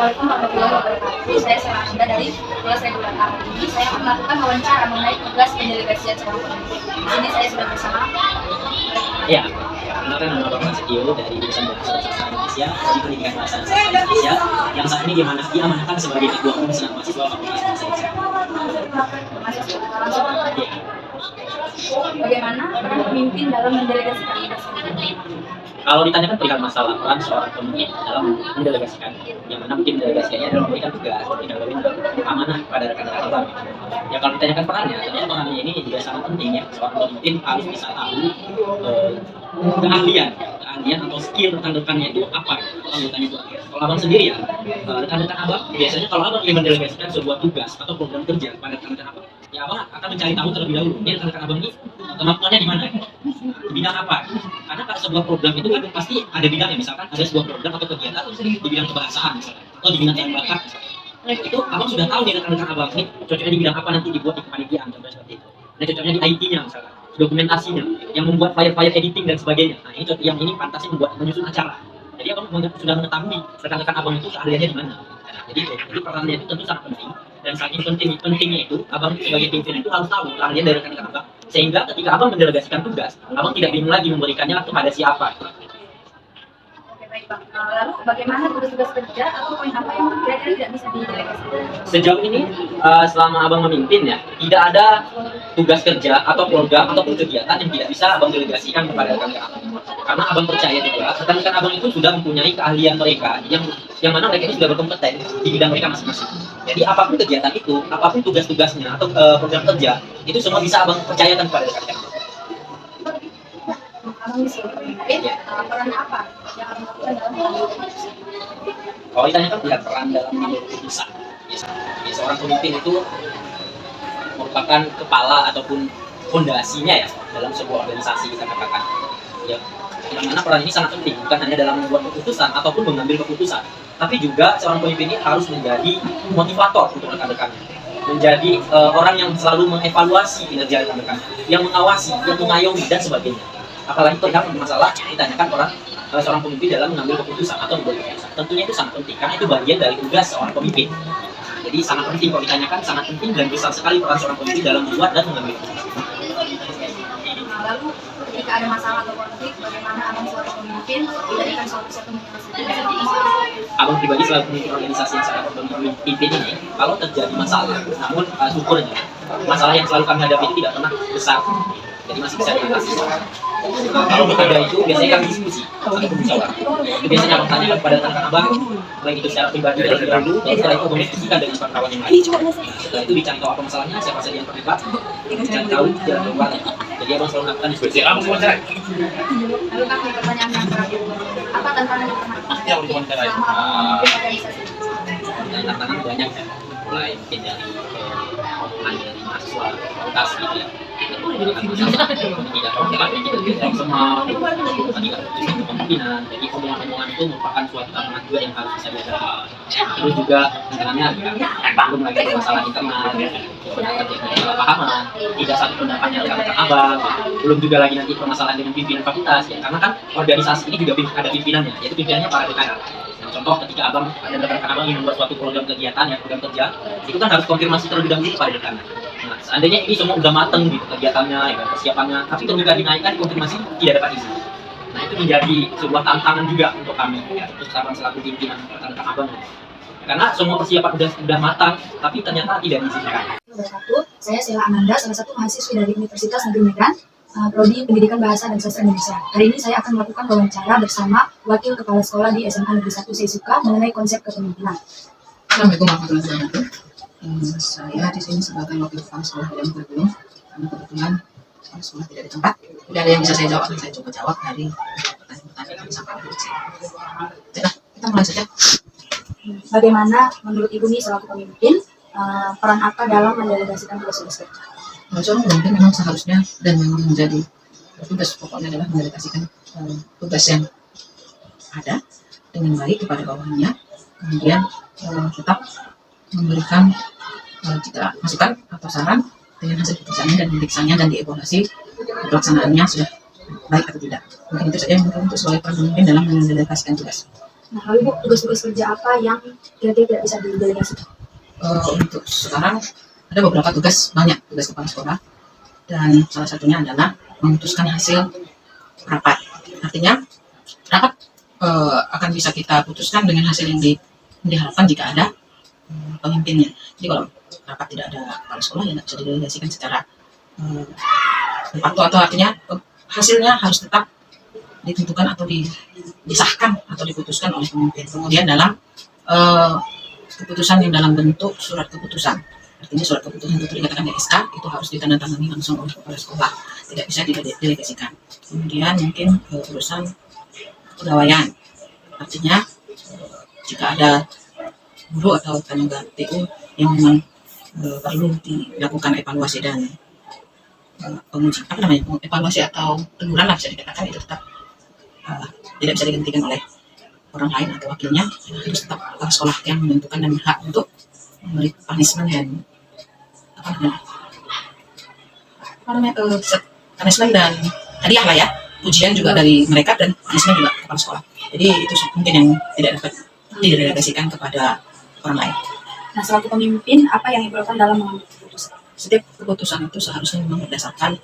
Assalamualaikum warahmatullahi wabarakatuh. Saya Sarah Anda dari kelas regular. Hari ini saya akan melakukan wawancara mengenai tugas pendelegasian seorang pemimpin. Di sini saya sudah bersama. Ya, perkenalkan nama Bapak Setio dari Jurusan Bahasa dan Sastra Indonesia dari Pendidikan Bahasa dan Sastra Indonesia yang saat ini diamanahkan sebagai Ketua Komisi Mahasiswa Fakultas Bahasa Indonesia. Bagaimana peran pemimpin dalam mendelegasikan tugas? Kalau ditanyakan perihal masalah peran seorang pemimpin dalam mendelegasikan, yang mana mungkin mendelegasikannya adalah memberikan tugas, memberikan wewenang, amanah kepada rekan-rekan abang. Ya kalau ditanyakan perannya, tentu perannya ini juga sangat penting ya. Seorang pemimpin harus bisa tahu keahlian atau skill rekan-rekannya itu apa, anggotanya itu. Kalau abang sendiri ya, rekan-rekan abang biasanya kalau abang ingin mendelegasikan sebuah tugas atau program kerja pada rekan-rekan abang, ya abang akan mencari tahu terlebih dahulu, ini rekan-rekan abang ini kemampuannya di mana, di bidang apa. Karena pada sebuah program itu kan pasti ada bidangnya, misalkan ada sebuah program atau kegiatan di bidang kebahasaan misalkan, atau di bidang yang bakat misalkan. Nah itu abang sudah tahu nih rekan-rekan abang ini cocoknya di bidang apa nanti dibuat di kepanitiaan, contohnya seperti itu. Nah cocoknya di IT-nya misalkan, dokumentasinya, yang membuat flyer-flyer editing dan sebagainya. Nah ini yang ini pantasnya menyusun acara. Jadi abang sudah mengetahui rekan-rekan abang itu keahliannya di mana. Nah, jadi perannya itu tentu sangat penting, dan saking pentingnya itu abang sebagai pimpinan itu harus tahu keahlian dari rekan-rekan abang, sehingga ketika abang mendelegasikan tugas, abang tidak bingung lagi memberikannya kepada siapa. Oke, baik Pak. Lalu bagaimana tugas-tugas kerja atau poin apa yang kira-kira tidak bisa didelegasikan? Sejauh ini selama abang memimpin ya, tidak ada tugas kerja atau program ataupun kegiatan yang tidak bisa abang delegasikan kepada rekan-rekan abang. Karena abang percaya juga rekan-rekan abang itu sudah mempunyai keahlian mereka yang mana mereka itu sudah berkompeten di bidang mereka masing-masing. Jadi apapun kegiatan itu, apapun tugas-tugasnya atau program kerja, itu semua bisa abang percayakan kepada rekan-rekan abang. Abang bisa memimpin, peran apa yang abang lakukan dalam mengambil keputusan? Kalau ditanyakan tidak peran dalam mengambil keputusan, ya, seorang pemimpin itu merupakan kepala ataupun fondasinya ya dalam sebuah organisasi, kita katakan ya, yang mana peran ini sangat penting, bukan hanya dalam membuat keputusan ataupun mengambil keputusan, tapi juga seorang pemimpin ini harus menjadi motivator untuk rekan-rekannya, menjadi orang yang selalu mengevaluasi kinerja rekan-rekan, yang mengawasi, yang mengayomi dan sebagainya. Apalagi terdapat masalah ditanyakan orang seorang pemimpin dalam mengambil keputusan atau membuat keputusan, tentunya itu sangat penting karena itu bagian dari tugas seorang pemimpin. Jadi sangat penting, kalau ditanyakan sangat penting dan besar sekali peran seorang pemimpin dalam membuat dan mengambil keputusan. Lalu ketika ada masalah atau konflik, bagaimana abang sebagai pemimpin memberikan solusi atau menyelesaikan? Abang pribadi selaku pemimpin organisasi yang saya pimpin ini, kalau terjadi masalah, namun syukurnya masalah yang selalu kami hadapi itu tidak pernah besar, jadi masih bisa diatasi. Kalau ada itu biasanya kami diskusi atau musyawarah. Itu biasanya abang tanyakan kepada rekan abang, baik itu secara pribadi terlebih dahulu, dan setelah itu abang diskusikan dengan kawan yang lain. Setelah itu dicari tahu apa masalahnya, siapa saja yang terlibat, dicari tahu jalan keluarnya. Jadi abang selalu melakukan diskusi. Lalu kami pertanyaan yang terakhir, apa tantangan yang pernah dihadapi selama abang memimpin organisasi? Tantangan banyak ya, mulai mungkin dari omongan dari mahasiswa fakultas gitu ya. Tidak semua kemungkinan, jadi omongan-omongan itu merupakan suatu tantangan juga yang harus bisa dihadapi. Terus juga tantangannya belum lagi masalah internal, terjadi kesalahpahaman, tidak satu pendapat yang rekan-rekan abang, belum juga lagi nanti permasalahan dengan pimpinan fakultas ya, karena kan organisasi ini juga ada pimpinannya, yaitu pimpinannya para dekan. Contoh ketika abang dan rekan-rekan abang ingin membuat suatu program kegiatan ya, program kerja, itu kan harus konfirmasi terlebih dahulu kepada dekan. Nah, seandainya ini semua udah mateng gitu kegiatannya, ya, persiapannya, tapi ketika dinaikkan konfirmasi tidak dapat izin. Nah itu menjadi sebuah tantangan juga untuk kami, ya, terus abang selaku pimpinan rekan-rekan abang. Karena semua persiapan udah matang, tapi ternyata tidak diizinkan. Saya Sheila Amanda, salah satu mahasiswi dari Universitas Negeri Medan, Prodi Pendidikan Bahasa dan Sastra Indonesia. Hari ini saya akan melakukan wawancara bersama Wakil Kepala Sekolah di SMA Negeri 1 Seisuka mengenai konsep kepemimpinan. Assalamualaikum warahmatullahi wabarakatuh. Saya di sini sebagai wakil kepala sekolah bidang kurikulum. Karena kebetulan sekolah tidak ada tempat, tidak ada yang bisa saya jawab, saya coba jawab dari pertanyaan-pertanyaan yang disampaikan di sini. Baiklah, kita mulai saja. Bagaimana menurut Ibu nih selaku pemimpin, peran apa dalam mendelegasikan tugas-tugas kerja? Seorang pemimpin memang seharusnya dan memang menjadi tugas pokoknya adalah mendelegasikan tugas yang ada dengan baik kepada bawahannya, kemudian tetap memberikan jika masukan atau saran dengan hasil keputusannya dan pemeriksaannya dan dievaluasi pelaksanaannya sudah baik atau tidak. Mungkin itu saja yang untuk sebagai peran pemimpin dalam mendelegasikan tugas. Nah, lalu Bu, tugas-tugas kerja apa yang kira-kira tidak bisa didelegasikan? Untuk sekarang ada beberapa tugas, banyak tugas kepala sekolah, dan salah satunya adalah memutuskan hasil rapat. Artinya rapat akan bisa kita putuskan dengan hasil yang diharapkan jika ada pemimpinnya. Jadi kalau rapat tidak ada kepala sekolah ya nggak bisa didelegasikan secara atau artinya hasilnya harus tetap ditentukan atau disahkan atau diputuskan oleh pemimpin. Kemudian dalam keputusan yang dalam bentuk surat keputusan, artinya surat keputusan itu dikatakan di SK itu harus ditandatangani langsung oleh kepala sekolah, tidak bisa didelegasikan. Kemudian mungkin urusan kepegawaian, artinya jika ada guru atau tenaga TU yang memang perlu dilakukan evaluasi dan penguji evaluasi atau teguran lah bisa dikatakan, itu tetap tidak bisa digantikan oleh orang lain atau wakilnya, harus tetap kepala sekolah yang menentukan dan berhak untuk memberi punishment dan punishment dan hadiah lah ya, pujian juga dari mereka dan punishment juga kepala sekolah. Jadi itu mungkin yang tidak dapat didelegasikan kepada orang lain. Nah, selaku pemimpin, apa yang diperlukan dalam mengambil keputusan? Setiap keputusan itu seharusnya memang berdasarkan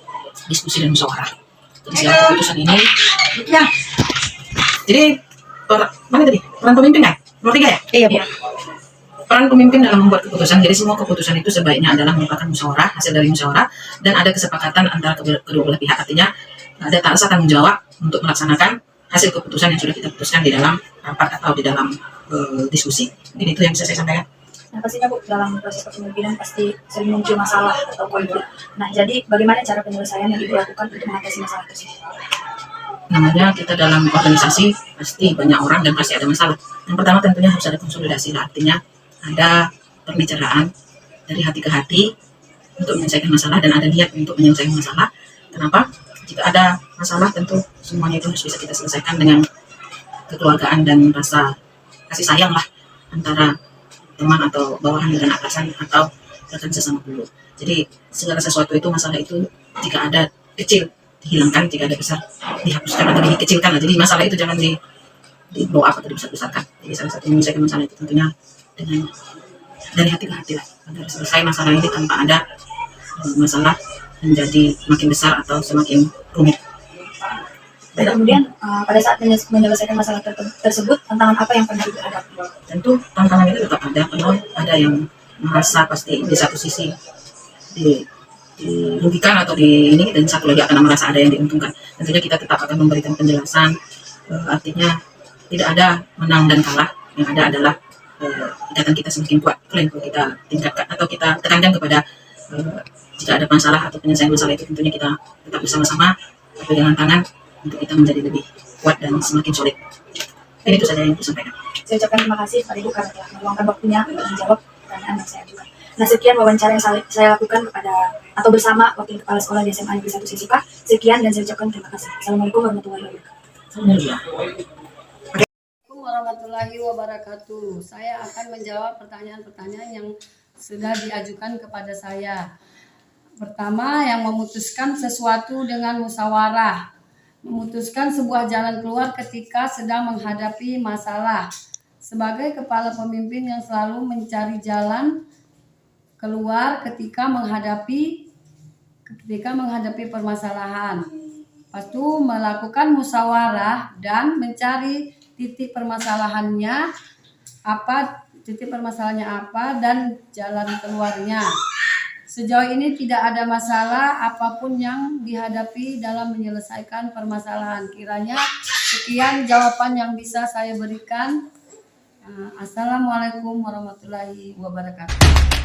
diskusi dan musyawarah. Jadi setiap keputusan ini, ya. Jadi mana tadi? Peran pemimpin kan? Nomor 3 ya? Iya, Bu. Peran pemimpin dalam membuat keputusan. Jadi semua keputusan itu sebaiknya adalah merupakan musyawarah, hasil dari musyawarah, dan ada kesepakatan antara kedua belah pihak. Artinya ada rasa tanggung jawab untuk melaksanakan hasil keputusan yang sudah kita putuskan di dalam rapat atau di dalam diskusi. Ini itu yang bisa saya sampaikan. Nah, pastinya Bu, dalam proses kepemimpinan pasti sering muncul masalah atau konflik. Nah, jadi bagaimana cara penyelesaian yang Ibu lakukan untuk mengatasi masalah tersebut? Namanya kita dalam organisasi pasti banyak orang dan pasti ada masalah. Yang pertama tentunya harus ada konsolidasi, artinya ada pembicaraan dari hati ke hati untuk menyelesaikan masalah dan ada niat untuk menyelesaikan masalah. Kenapa? Jika ada masalah tentu semuanya itu harus bisa kita selesaikan dengan kekeluargaan dan rasa kasih sayang lah antara teman atau bawahan dengan atasan atau rekan sesama guru. Jadi segala sesuatu itu, masalah itu jika ada kecil dihilangkan, jika ada besar dihapuskan atau dikecilkan. Jadi masalah itu jangan di blow up atau dibesar-besarkan. Jadi salah satu menyelesaikan masalah itu tentunya dengan dari hati ke hati lah, agar selesai masalah ini tanpa ada masalah menjadi makin besar atau semakin rumit. Dan kemudian pada saat menyelesaikan masalah tersebut, tantangan apa yang pernah dihadapi? Tentu tantangan itu tetap ada, karena ada yang merasa pasti di satu sisi dirugikan atau ini, dan satu lagi akan merasa ada yang diuntungkan. Tentunya kita tetap akan memberikan penjelasan, artinya tidak ada menang dan kalah, yang ada adalah ikatan kita semakin kuat. Itu yang perlu kita tingkatkan atau kita tekankan kepada jika ada masalah atau penyelesaian masalah itu, tentunya kita tetap bersama-sama berpegangan tangan untuk kita menjadi lebih kuat dan semakin solid. Dan itu saja yang saya sampaikan. Saya ucapkan terima kasih kepada Ibu karena telah meluangkan waktunya untuk menjawab pertanyaan yang saya ajukan. Nah, sekian wawancara yang saya lakukan kepada atau bersama Wakil Kepala Sekolah di SMA Negeri 1 Seisuka. Sekian dan saya ucapkan terima kasih. Assalamualaikum warahmatullahi wabarakatuh. Assalamualaikum warahmatullahi wabarakatuh. Saya akan menjawab pertanyaan-pertanyaan yang sudah diajukan kepada saya. Pertama, yang memutuskan sesuatu dengan musyawarah. Memutuskan sebuah jalan keluar ketika sedang menghadapi masalah. Sebagai kepala pemimpin yang selalu mencari jalan keluar ketika menghadapi permasalahan. Lepas itu melakukan musyawarah dan mencari titik permasalahannya apa dan jalan keluarnya. Sejauh ini tidak ada masalah apapun yang dihadapi dalam menyelesaikan permasalahan. Kiranya sekian jawaban yang bisa saya berikan. Assalamualaikum warahmatullahi wabarakatuh.